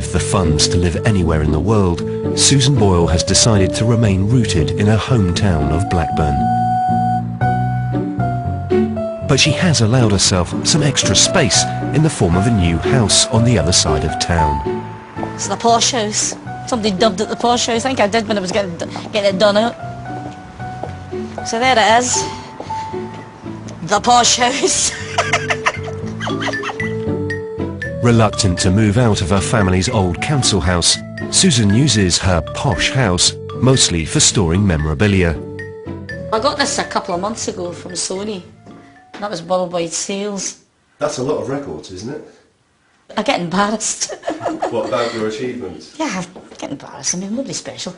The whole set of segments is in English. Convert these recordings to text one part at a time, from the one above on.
With the funds to live anywhere in the world, Susan Boyle has decided to remain rooted in her hometown of Blackburn. But she has allowed herself some extra space in the form of a new house on the other side of town. It's the posh house. Somebody dubbed it the posh house. I think I did when I was getting it done out. So there it is. The posh house. Reluctant to move out of her family's old council house, Susan uses her posh house mostly for storing memorabilia. I got this a couple of months ago from Sony. That was worldwide sales. That's a lot of records, isn't it? I get embarrassed. What about your achievements? Yeah, I get embarrassed. I mean, nobody special.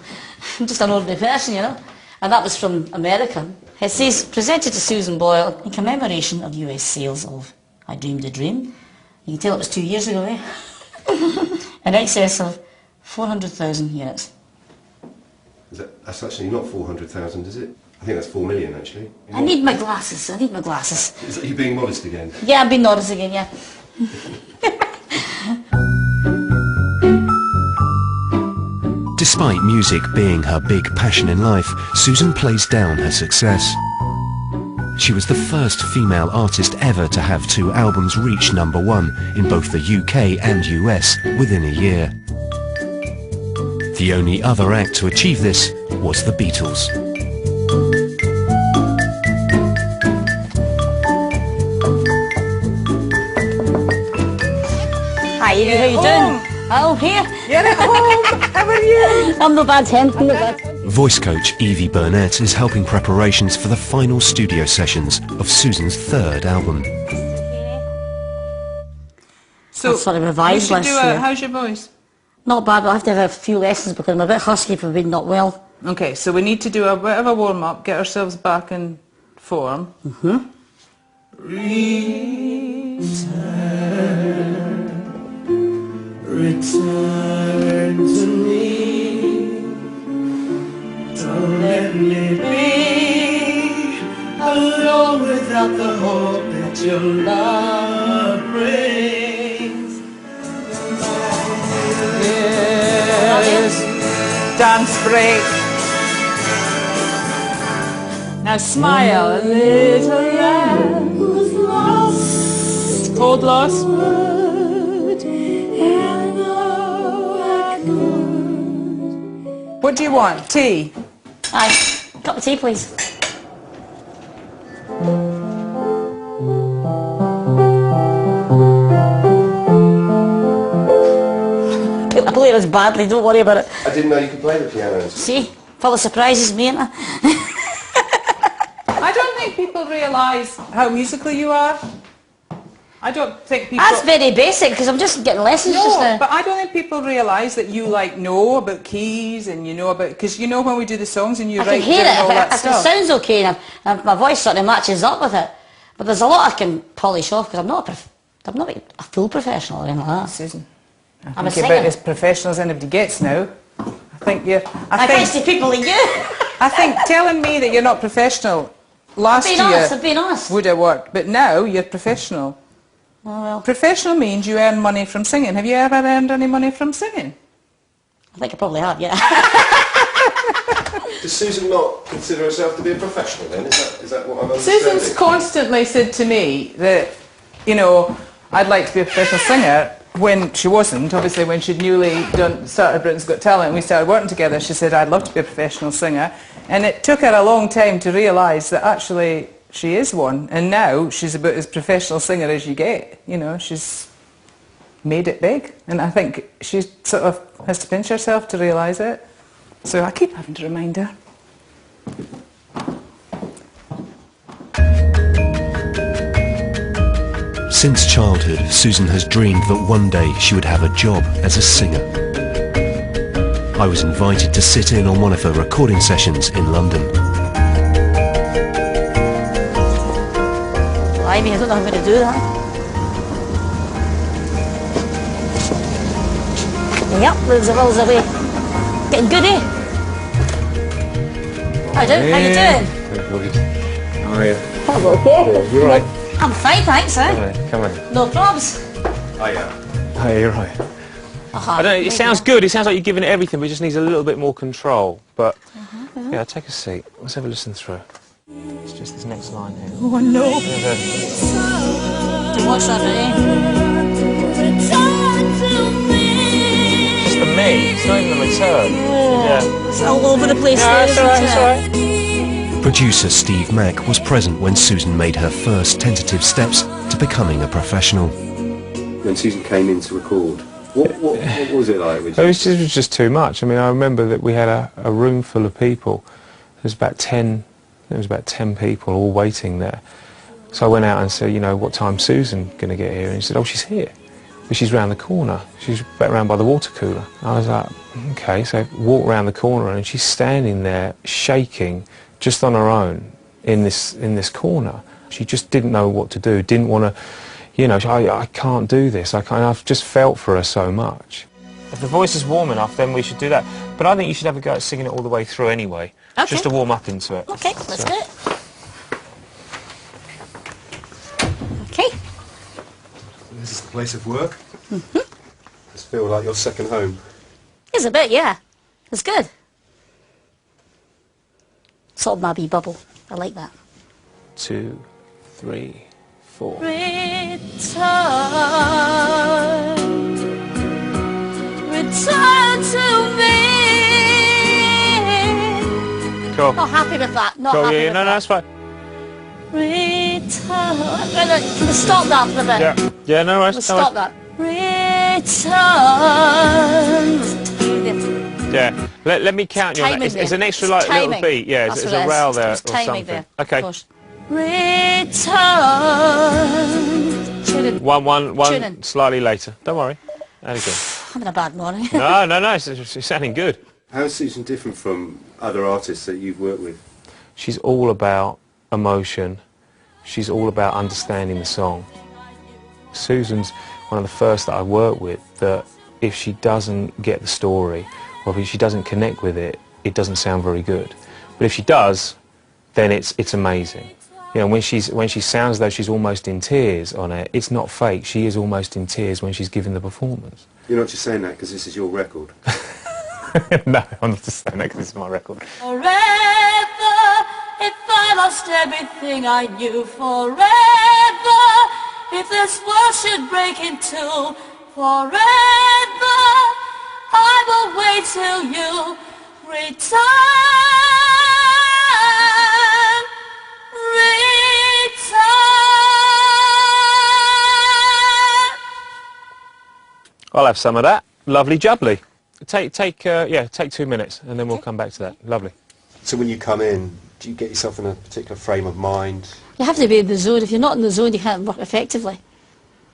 I'm just an ordinary person, you know. And that was from America. It says, presented to Susan Boyle in commemoration of US sales of I Dreamed a Dream. You can tell it was 2 years ago, eh? In excess of 400,000 units. That's actually not 400,000, is it? I think that's 4 million, actually. I need my glasses. I need my glasses. Is that you being modest again? Yeah, I'm being modest again, yeah. Despite music being her big passion in life, Susan plays down her success. She was the first female artist ever to have 2 albums reach #1 in both the UK and US within a year. The only other act to achieve this was the Beatles. Hi, Evie, how you doing? Oh, here. You're at home. How are you? I'm not bad, Tim. I'm not bad. Voice coach Evie Burnett is helping preparations for the final studio sessions of Susan's 3rd album. So, sort of revised we should last do year. how's your voice? Not bad, but I have to have a few lessons because I'm a bit husky from being not well. Okay, so we need to do a bit of a warm-up, get ourselves back in form. Return to me. Don't let me be alone without the hope that your love brings. Yes. Dance break. Now smile a little lamb who's lost. Cold lost. What do you want? Tea? Aye, cup of tea, please. I play this badly, don't worry about it. I didn't know you could play the piano. See? Full of surprises, me, ain't I? I don't think people realise how musical you are. I don't think people... That's very basic because I'm just getting lessons just No, now. but I don't think people realise that you know about keys and you know about... Because you know when we do the songs and you I can write hear down it, all that if it stuff. sounds okay and my voice sort of matches up with it. But there's a lot I can polish off because I'm not a full professional or anything like that. Susan, I'm I a think singer. about as professional as anybody gets now. I think you're... Thanks to people like you. I think telling me that you're not professional last year I'm being honest. would have worked, but now you're professional. Oh, well, Professional means you earn money from singing. Have you ever earned any money from singing? I think I probably have, yeah. Does Susan not consider herself to be a professional then? Is that what I'm understanding? Susan's constantly said to me that, you know, I'd like to be a professional singer when she wasn't. Obviously, when she'd newly started Britain's Got Talent and we started working together, she said, I'd love to be a professional singer. And it took her a long time to realise that actually she is one. And now she's about as professional singer as you get. You know, she's made it big. And I think she sort of has to pinch herself to realise it. So I keep having to remind her. Since childhood, Susan has dreamed that one day she would have a job as a singer. I was invited to sit in on one of her recording sessions in London. I mean, I don't know how I'm going to do that. Yep, there's a will's away. Getting good, eh? How you doing? How are you? I'm okay. Yeah, you're right. I'm fine, thanks, eh? Come on. No probs. Oh yeah. Hi, you're right. I don't know, it sounds good, it sounds like you're giving it everything, but it just needs a little bit more control. But, yeah, take a seat. Let's have a listen through. It's just this next line here. Oh, no. What's that, eh? It's the me, it's not even the return. Yeah. It's all over the place No, there, it's isn't alright, it's it? alright. Producer Steve Mack was present when Susan made her first tentative steps to becoming a professional. When Susan came in to record, what was it like? It was just too much. I mean, I remember that we had a room full of people. There was about 10 people all waiting there. So I went out and said, you know, what time's Susan going to get here? And he said, oh, she's here. But she's round the corner. She's back round by the water cooler. I was like, okay. So I walked round the corner and she's standing there shaking just on her own in this corner. She just didn't know what to do, didn't want to, you know, I can't do this. I've just felt for her so much. If the voice is warm enough, then we should do that. But I think you should have a go at singing it all the way through anyway, just to warm up into it. Okay, let's do it. Okay. This is the place of work. Just feel like your second home. It's a bit, yeah. It's good. Salt my wee bubble. I like that. 2, 3, 4. Return to me. Cool. Not happy with that. Not Cool, happy yeah, with no, that. that's fine. Return. Can we stop that for a bit? Yeah, no worries. Let's no stop worries. that. Return. Yeah, let me count you on that. Timing It's an there. extra It's like, little timing. beat. Yeah, That's there's what a it rail is. there It's or timing something. there. Okay. Of course. Return. Tune in. One Tune in. slightly later. Don't worry. And again. I'm in a bad morning. No, it's sounding good. How's Susan different from other artists that you've worked with? She's all about emotion. She's all about understanding the song. Susan's one of the first that I work with that if she doesn't get the story or if she doesn't connect with it, it doesn't sound very good. But if she does, then it's amazing. You know, when she sounds though she's almost in tears on it, it's not fake. She is almost in tears when she's giving the performance. You're not just saying that because this is your record. No, I'm not just saying that because this is my record. Forever, if I lost everything I knew, forever, if this world should break in two, forever, I will wait till you return, return. I'll have some of that. Lovely jubbly. Take 2 minutes and then we'll come back to that. Lovely. So when you come in, do you get yourself in a particular frame of mind? You have to be in the zone. If you're not in the zone, you can't work effectively.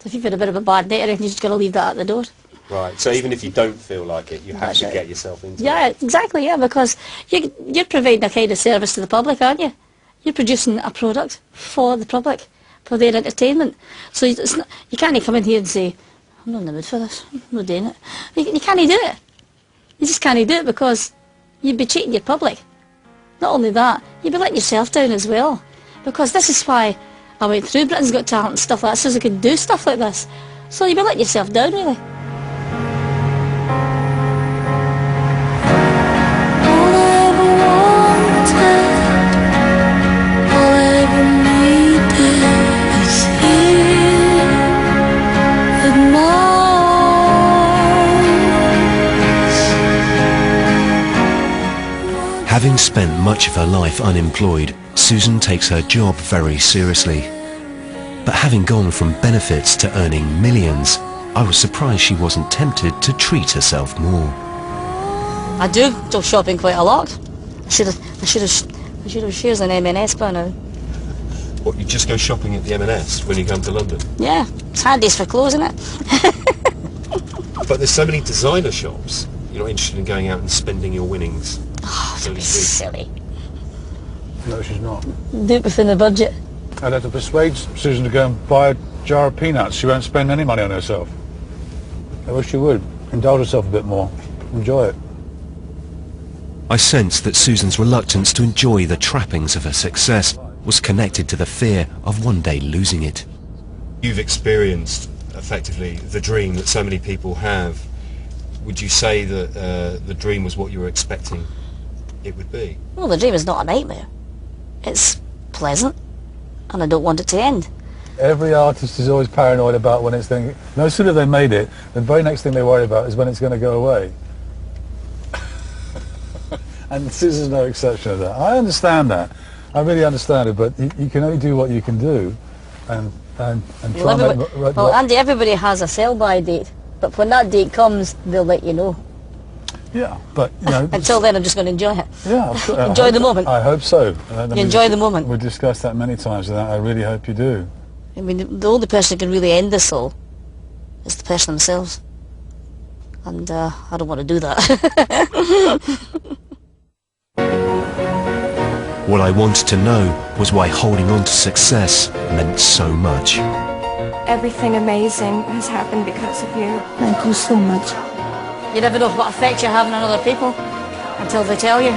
So if you've had a bit of a bad night, I reckon you just got to leave that at the door. Right, so even if you don't feel like it, you have That's to it. get yourself into it. Yeah, exactly, yeah, because you're providing a kind of service to the public, aren't you? You're producing a product for the public, for their entertainment. So it's not, you can't come in here and say, I'm not in the mood for this, I'm not doing it. You can't do it. You just can't do it because you'd be cheating your public. Not only that, you'd be letting yourself down as well. Because this is why I went through Britain's Got Talent and stuff like that, so I could do stuff like this. So you'd be letting yourself down, really. Having spent much of her life unemployed, Susan takes her job very seriously. But having gone from benefits to earning millions, I was surprised she wasn't tempted to treat herself more. I do go shopping quite a lot. I should have shares in M&S by now. What, you just go shopping at the M&S when you come to London? Yeah, it's handiest for clothes, isn't it? But there's so many designer shops. You're not interested in going out and spending your winnings. Oh, don't be silly. No, she's not. Do it within the budget. I'd have to persuade Susan to go and buy a jar of peanuts. She won't spend any money on herself. I wish she would. Indulge herself a bit more. Enjoy it. I sensed that Susan's reluctance to enjoy the trappings of her success was connected to the fear of one day losing it. You've experienced, effectively, the dream that so many people have would you say that the dream was what you were expecting it would be? Well, the dream is not a nightmare. It's pleasant, and I don't want it to end. Every artist is always paranoid about when it's going. No sooner they made it, the very next thing they worry about is when it's going to go away. And Susan's no exception to that. I understand that. I really understand it, but you can only do what you can do, and try and make. Well, Andy, everybody has a sell-by date, but when that date comes, they'll let you know. Yeah, but you know. Until then, I'm just going to enjoy it. Yeah, of course. Enjoy the moment. I hope so. You enjoy the moment. We've discussed that many times, and I really hope you do. I mean, the only person who can really end this all is the person themselves. And I don't want to do that. What I wanted to know was why holding on to success meant so much. Everything amazing has happened because of you. Thank you so much. You never know what effect you're having on other people until they tell you.